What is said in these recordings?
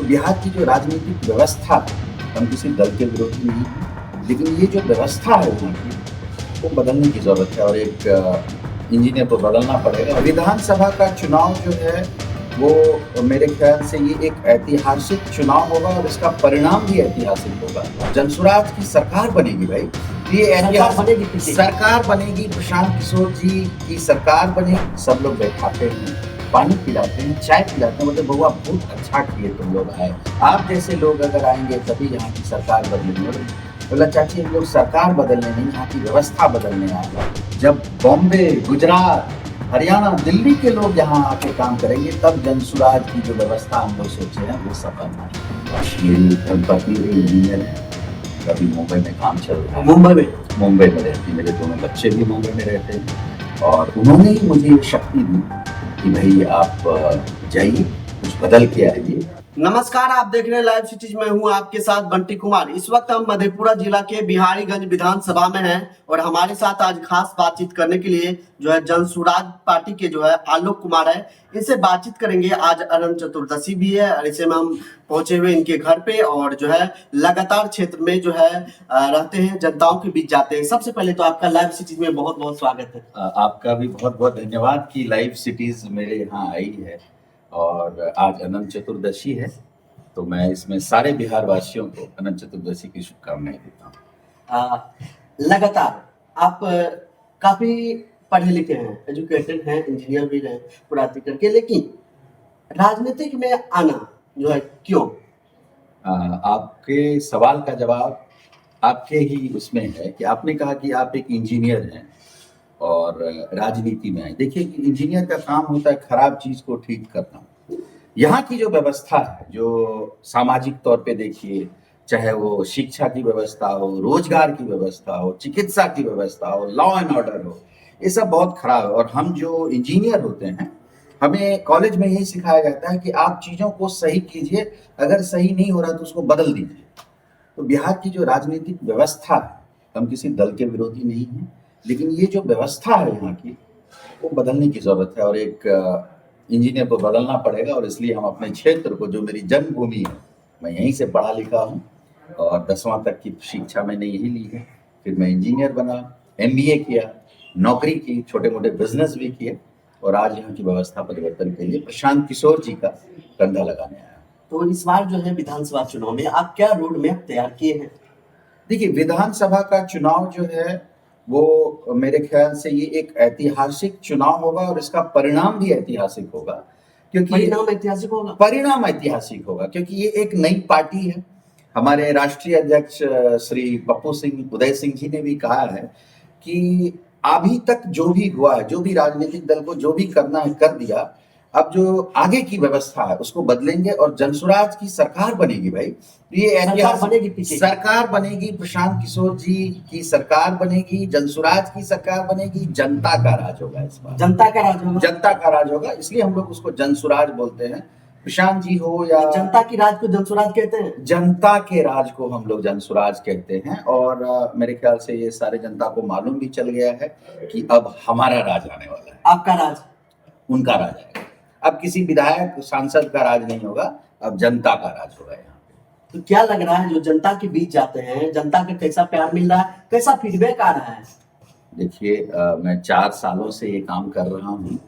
बिहार की जो राजनीतिक व्यवस्था है, हम किसी दल के विरोधी नहीं हैं, लेकिन ये जो व्यवस्था है वहाँ की, वो बदलने की ज़रूरत है और एक इंजीनियर को बदलना पड़ेगा। विधानसभा का चुनाव जो है, वो मेरे ख्याल से ये एक ऐतिहासिक चुनाव होगा और इसका परिणाम भी ऐतिहासिक होगा। जनसुराज की सरकार बनेगी भाई, ये ऐतिहासिक सरकार बनेगी। प्रशांत किशोर जी की सरकार बनेगी। सब लोग बैठाते हैं, पानी पिलाते हैं, चाय पिलाते हैं, बोलते बउआ बहुत अच्छा किए तुम लोग आए। आप जैसे लोग अगर आएंगे तभी यहाँ की सरकार बदलेंगे। बोला चाची हम लोग सरकार बदलने नहीं, यहाँ की व्यवस्था बदलने आए। जब बॉम्बे, गुजरात, हरियाणा, दिल्ली के लोग यहाँ आके काम करेंगे तब जनसुराज की जो व्यवस्था हम लोग सोचे हैं वो सफल है। मेरी धर्मपत्नी भी इंजीनियर है, अभी मुंबई में काम चल रहा है। मुंबई में रहती, मेरे दोनों बच्चे भी मुंबई में रहते हैं और उन्होंने ही मुझे शक्ति दी कि भाई आप जाइए, कुछ बदल के आइए। नमस्कार, आप देख रहे हैं लाइव सिटीज में हूं आपके साथ बंटी कुमार। इस वक्त हम मधेपुरा जिला के बिहारीगंज विधानसभा में हैं और हमारे साथ आज खास बातचीत करने के लिए जो है जनसुराज पार्टी के जो है आलोक कुमार है, इनसे बातचीत करेंगे। आज अनंत चतुर्दशी भी है और इसे में हम पहुंचे हुए इनके घर पे और जो है लगातार क्षेत्र में जो है रहते हैं, जनताओं के बीच जाते हैं। सबसे पहले तो आपका लाइव सिटीज में बहुत बहुत स्वागत है। आपका भी बहुत बहुत धन्यवाद कि लाइव सिटीज मेरे यहाँ आई है और आज अनंत चतुर्दशी है, तो मैं इसमें सारे बिहार वासियों को अनंत चतुर्दशी की शुभकामनाएं देता हूँ। लगातार आप काफी पढ़े लिखे हैं, एजुकेटेड हैं, इंजीनियर भी हैं पूरा करके, लेकिन राजनीतिक में आना जो है क्यों? आपके सवाल का जवाब आपके ही उसमें है कि आपने कहा कि आप एक इंजीनियर हैं और राजनीति में आए। देखिए कि इंजीनियर का काम होता है खराब चीज को ठीक करना। यहाँ की जो व्यवस्था है, जो सामाजिक तौर पे देखिए, चाहे वो शिक्षा की व्यवस्था हो, रोजगार की व्यवस्था हो, चिकित्सा की व्यवस्था हो, लॉ एंड ऑर्डर हो, ये सब बहुत खराब है। और हम जो इंजीनियर होते हैं, हमें कॉलेज में यही सिखाया जाता है कि आप चीजों को सही कीजिए, अगर सही नहीं हो रहा तो उसको बदल दीजिए। तो बिहार की जो राजनीतिक व्यवस्था है, हम किसी दल के विरोधी नहीं हैं, लेकिन ये जो व्यवस्था है यहाँ की, वो बदलने की जरूरत है और एक इंजीनियर को बदलना पड़ेगा। और इसलिए हम अपने क्षेत्र को, जो मेरी जन्मभूमि है, मैं यहीं से पढ़ा लिखा हूँ और 10वां तक की शिक्षा मैंने यही ली है। फिर मैं इंजीनियर बना, MBA किया, नौकरी की, छोटे मोटे बिजनेस भी किए और आज यहाँ की व्यवस्था परिवर्तन के लिए प्रशांत किशोर जी का कंधा लगाने आया। तो इस बार जो है विधानसभा चुनाव में आप क्या रोड मैप तैयार किए हैं? देखिए, विधानसभा का चुनाव जो है वो मेरे ख्याल से ये एक ऐतिहासिक चुनाव होगा और इसका परिणाम भी ऐतिहासिक होगा, क्योंकि परिणाम ऐतिहासिक होगा क्योंकि ये एक नई पार्टी है। हमारे राष्ट्रीय अध्यक्ष श्री पप्पू सिंह उदय सिंह जी ने भी कहा है कि अभी तक जो भी हुआ है, जो भी राजनीतिक दल को जो भी करना है कर दिया, अब जो आगे की व्यवस्था है उसको बदलेंगे और जनसुराज की सरकार बनेगी भाई। ये सरकार बनेगी, प्रशांत किशोर जी की सरकार बनेगी, जनसुराज की सरकार बनेगी, जनता का राज होगा। इस बार जनता का राज होगा, इसलिए हम लोग उसको जनसुराज बोलते हैं। प्रशांत जी हो या जनता की राज को जनसुराज कहते हैं, जनता के राज को हम लोग जनसुराज कहते हैं। और मेरे ख्याल से ये सारे जनता को मालूम भी चल गया है कि अब हमारा राज आने वाला है। आपका राज, उनका राज आएगा। अब किसी विधायक सांसद का राज नहीं होगा, अब जनता का राज होगा यहाँ पे। तो क्या लग रहा है जो जनता के बीच जाते हैं, जनता का कैसा प्यार मिल रहा है, कैसा फीडबैक आ रहा है? देखिए, मैं 4 सालों से ये काम कर रहा हूँ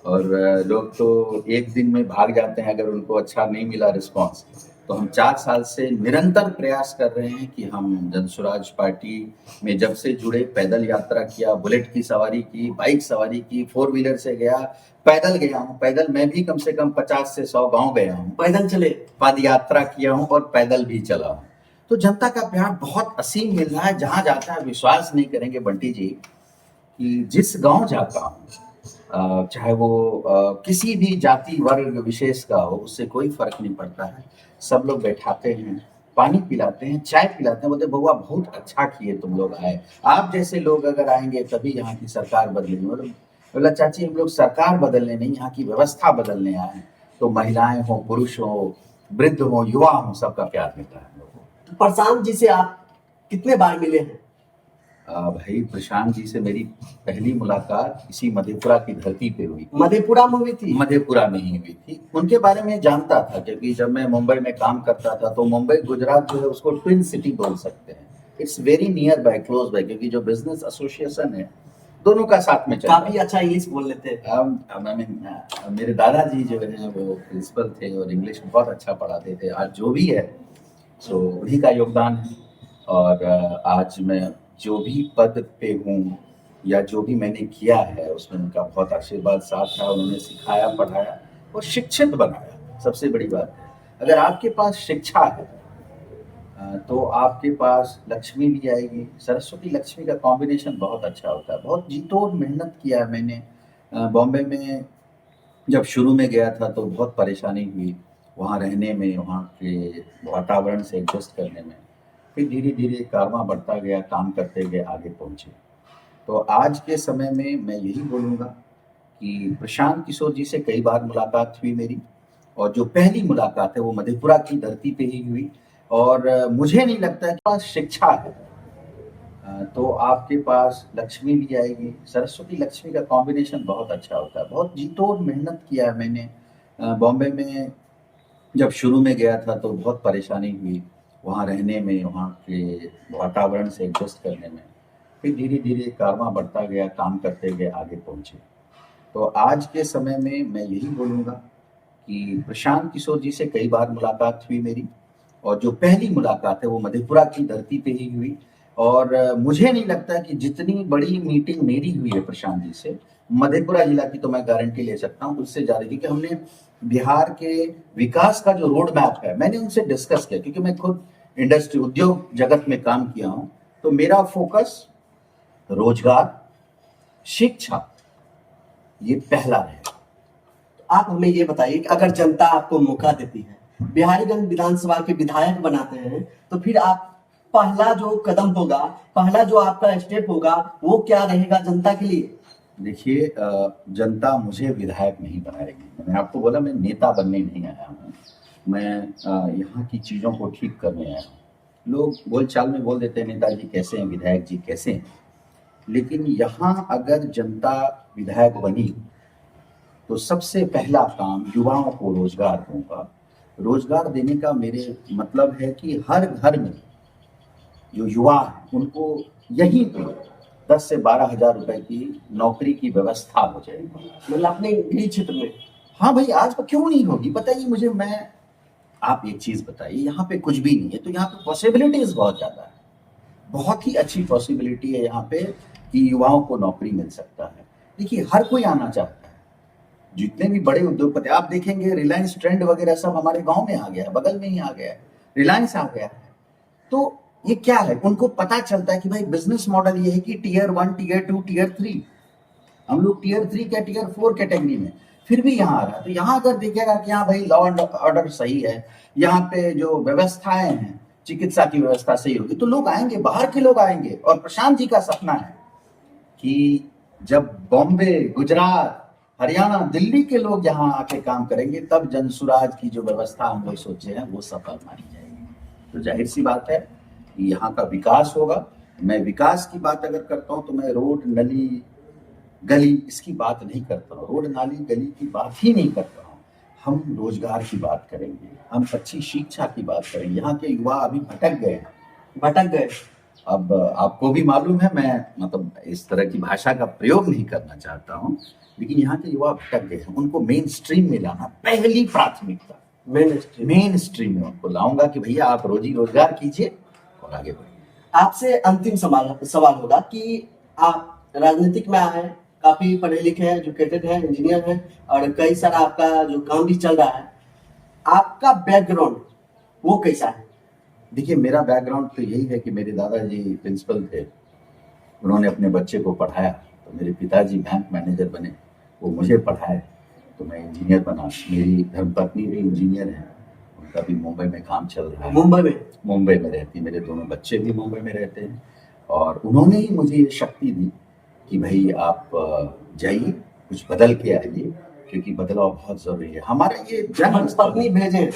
और लोग तो एक दिन में भाग जाते हैं अगर उनको अच्छा नहीं मिला रिस्पॉन्स। तो हम 4 साल से निरंतर प्रयास कर रहे हैं कि हम जनसुराज पार्टी में जब से जुड़े, पैदल यात्रा किया, बुलेट की सवारी की, बाइक सवारी की, 4 व्हीलर से गया, पैदल गया हूँ। पैदल मैं भी कम से कम 50 से 100 गांव गया हूँ, पैदल चले, पद यात्रा किया हूँ और पैदल भी चला हूँ। तो जनता का प्यार बहुत असीम मिल रहा है। जहाँ जाता है, विश्वास नहीं करेंगे बंटी जी कि जिस गांव जाता हूँ, चाहे वो किसी भी जाति वर्ग विशेष का हो, उससे कोई फर्क नहीं पड़ता है। सब लोग बैठाते हैं, पानी पिलाते हैं, चाय पिलाते हैं, बोलते बउआ बहुत अच्छा किए तुम लोग आए। आप जैसे लोग अगर आएंगे तभी यहाँ की सरकार बदलेगी। बोला चाची हम लोग सरकार बदलने नहीं, यहाँ की व्यवस्था बदलने आए हैं। तो महिलाएं हो, पुरुष हो, वृद्ध हो, युवा हो, सबका प्यार मिलता है हम लोगों को। प्रशांत जी से आप कितने बार मिले हैं? भाई प्रशांत जी से मेरी पहली मुलाकात इसी मधेपुरा की धरती पे हुई। मधेपुरा में हुई थी। मधेपुरा में ही हुई थी। उनके बारे में जानता था क्योंकि जब मैं मुंबई में काम करता था तो मुंबई गुजरात जो है उसको ट्विन सिटी बोल सकते हैं। It's very near by, close by, क्योंकि जो बिजनेस एसोसिएशन है दोनों का साथ में चलता काफी अच्छा इंग्लिश बोल लेते हैं। I mean, मेरे दादाजी जो है वो प्रिंसिपल थे और इंग्लिश बहुत अच्छा पढ़ाते थे। आज जो भी है सो उन्हीं का योगदान है। और आज मैं जो भी पद पे हूँ या जो भी मैंने किया है उसमें उनका बहुत आशीर्वाद साथ था। उन्होंने सिखाया, पढ़ाया और शिक्षित बनाया। सबसे बड़ी बात है, अगर आपके पास शिक्षा है तो आपके पास लक्ष्मी भी आएगी। सरस्वती लक्ष्मी का कॉम्बिनेशन बहुत अच्छा होता है। बहुत जी-तोड़ मेहनत किया है मैंने। बॉम्बे में जब शुरू में गया था तो बहुत परेशानी हुई वहाँ रहने में, वहाँ के वातावरण से एडजस्ट करने में। फिर धीरे-धीरे कारवां बढ़ता गया, काम करते गए, आगे पहुँचे। तो आज के समय में मैं यही बोलूँगा कि प्रशांत किशोर जी से कई बार मुलाकात हुई मेरी, और जो पहली मुलाकात है वो मधेपुरा की धरती पे ही हुई। और मुझे नहीं लगता कि पास शिक्षा है तो आपके पास लक्ष्मी भी आएगी। सरस्वती लक्ष्मी का कॉम्बिनेशन बहुत अच्छा होता है। बहुत जी-तोड़ मेहनत किया है मैंने। बॉम्बे में जब शुरू में गया था तो बहुत परेशानी हुई वहाँ रहने में, वहाँ के वातावरण से एडजस्ट करने में। फिर धीरे-धीरे कारवां बढ़ता गया, काम करते गए, आगे पहुँचे। तो आज के समय में मैं यही बोलूँगा कि प्रशांत किशोर जी से कई बार मुलाकात हुई मेरी, और जो पहली मुलाकात है वो मधेपुरा की धरती पे ही हुई। और मुझे नहीं लगता कि जितनी बड़ी मीटिंग मेरी हुई है प्रशांत जी से, मधेपुरा जिला की तो मैं गारंटी ले सकता हूँ उससे ज़्यादा, क्योंकि हमने बिहार के विकास का जो रोड मैप है मैंने उनसे डिस्कस किया। क्योंकि मैं खुद इंडस्ट्री उद्योग जगत में काम किया हूँ, तो मेरा फोकस रोजगार, शिक्षा, ये पहला है। आप हमें ये बताइए कि अगर जनता आपको मौका देती है, बिहारीगंज विधानसभा के विधायक बनाते हैं, तो फिर आप पहला जो कदम होगा, पहला जो आपका स्टेप होगा, वो क्या रहेगा जनता के लिए? देखिए, जनता मुझे विधायक नहीं बनाएगी। मैंने आपको बोला मैं नेता बनने नहीं आया हूँ। मैं यहाँ की चीज़ों को ठीक करने आया हूँ। लोग बोलचाल में बोल देते हैं नेताजी कैसे हैं, विधायक जी कैसे हैं, लेकिन यहाँ अगर जनता विधायक बनी तो सबसे पहला काम युवाओं को रोजगार दूंगा। रोजगार देने का मेरे मतलब है कि हर घर में जो युवा है उनको यहीं पे 10 से 12 हज़ार रुपए की नौकरी की व्यवस्था हो जाएगी। मतलब अपने गृह क्षेत्र में। हाँ भाई, आज क्यों नहीं होगी बताइए मुझे। आप एक चीज बताइए, यहाँ पे कुछ भी नहीं है तो यहाँ पे पॉसिबिलिटीज बहुत ज्यादा है। बहुत ही अच्छी पॉसिबिलिटी है यहाँ पे कि युवाओं को नौकरी मिल सकता है। देखिए, हर कोई आना चाहता है। जितने भी बड़े उद्योगपति आप देखेंगे, रिलायंस ट्रेंड वगैरह सब हमारे गांव में आ गया है, बगल में ही आ गया है, रिलायंस आ गया है। तो ये क्या है, उनको पता चलता है कि भाई बिजनेस मॉडल ये है कि टियर 1, टियर 2, टियर 3, हम लोग टियर 3 या टियर 4 कैटेगरी में फिर भी यहाँ आ रहा है। तो यहाँ अगर देखिएगा कि यहाँ भाई लॉ एंड ऑर्डर सही है, यहाँ पे जो व्यवस्थाएं हैं, चिकित्सा की व्यवस्था सही होगी, तो लोग आएंगे, बाहर के लोग आएंगे। और प्रशांत जी का सपना है कि जब बॉम्बे, गुजरात, हरियाणा, दिल्ली के लोग यहाँ आके काम करेंगे, तब जनसुराज की जो व्यवस्था हम लोग सोचे हैं वो सफल मानी जाएगी। तो जाहिर सी बात है कि यहाँ का विकास होगा। मैं विकास की बात अगर करता हूँ तो मैं रोड, नली, गली इसकी बात नहीं करता हूँ। रोड, नाली, गली की बात ही नहीं करता हूँ। हम रोजगार की बात करेंगे, हम अच्छी शिक्षा की बात करेंगे। यहाँ के युवा अभी भटक गए हैं। भटक गए। अब आपको भी मालूम है, मैं मतलब इस तरह की भाषा का प्रयोग नहीं करना चाहता हूँ, लेकिन यहाँ के युवा भटक गए हैं। उनको मेन स्ट्रीम में लाना पहली प्राथमिकता। मेन स्ट्रीम में उनको लाऊंगा कि भैया आप रोजी रोजगार कीजिए और आगे बढ़िए। आपसे अंतिम सवाल होगा कि आप राजनीतिक में आए हैं, काफी पढ़े लिखे हैं, एजुकेटेड हैं, इंजीनियर हैं, और कई सारा आपका जो काम भी चल रहा है, आपका बैकग्राउंड वो कैसा है? देखिए, मेरा बैकग्राउंड तो यही है कि मेरे दादाजी प्रिंसिपल थे, उन्होंने अपने बच्चे को पढ़ाया। तो मेरे पिताजी बैंक मैनेजर बने, वो मुझे पढ़ाए तो मैं इंजीनियर बना। मेरी धर्मपत्नी भी इंजीनियर है, उनका भी मुंबई में काम चल रहा है। मुंबई में रहती, मेरे दोनों बच्चे भी मुंबई में रहते हैं। और उन्होंने ही मुझे ये शक्ति दी कि भाई आप जाइए, कुछ बदल के आइए, क्योंकि बदलाव बहुत जरूरी है। हमारा ये पत्नी भेजे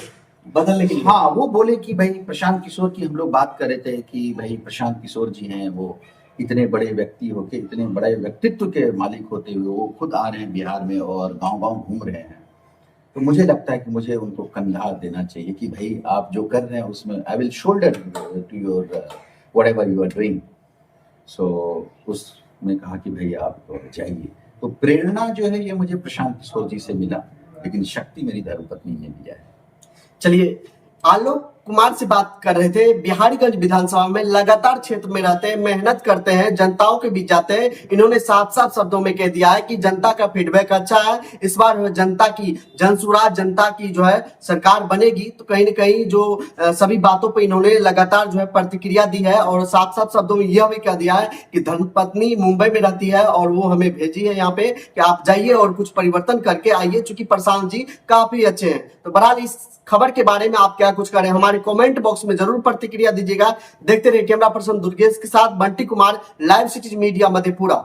बदलने के लिए। हाँ, वो बोले कि भाई प्रशांत किशोर की हम लोग बात कर रहे थे कि भाई प्रशांत किशोर जी हैं, वो इतने बड़े व्यक्ति होके, इतने बड़े व्यक्तित्व के मालिक होते हुए वो खुद आ रहे हैं बिहार में और गांव-गांव घूम रहे हैं। तो मुझे लगता है कि मुझे उनको कंधा देना चाहिए कि भाई आप जो कर रहे हैं उसमें I will shoulder to your whatever you are doing. So उसने कहा कि भाई आप जाइए। तो प्रेरणा जो है ये मुझे प्रशांत किशोर जी से मिला, लेकिन शक्ति मेरी धर्मपत्नी ने दिया है। चलिए, आलोक कुमार से बात कर रहे थे। बिहारीगंज विधानसभा में लगातार क्षेत्र में रहते हैं, मेहनत करते हैं, जनताओं के बीच जाते हैं। इन्होंने साफ साफ शब्दों में कह दिया है कि जनता का फीडबैक अच्छा है, इस बार जनता की जनसुराज, जनता की जो है सरकार बनेगी। तो कहीं न कहीं जो सभी बातों पर इन्होंने लगातार जो है प्रतिक्रिया दी है और साफ साफ शब्दों में यह भी कह दिया है कि धर्मपत्नी मुंबई में रहती है और वो हमें भेजी है यहाँ पे कि आप जाइए और कुछ परिवर्तन करके आइए, चूंकि प्रशांत जी काफी अच्छे हैं। तो बहरहाल इस खबर के बारे में आप क्या कुछ करें, हमारे कमेंट बॉक्स में जरूर प्रतिक्रिया दीजिएगा। देखते रहिए कैमरा पर्सन दुर्गेश के साथ Bunty Kumar, live cities media Madhepura.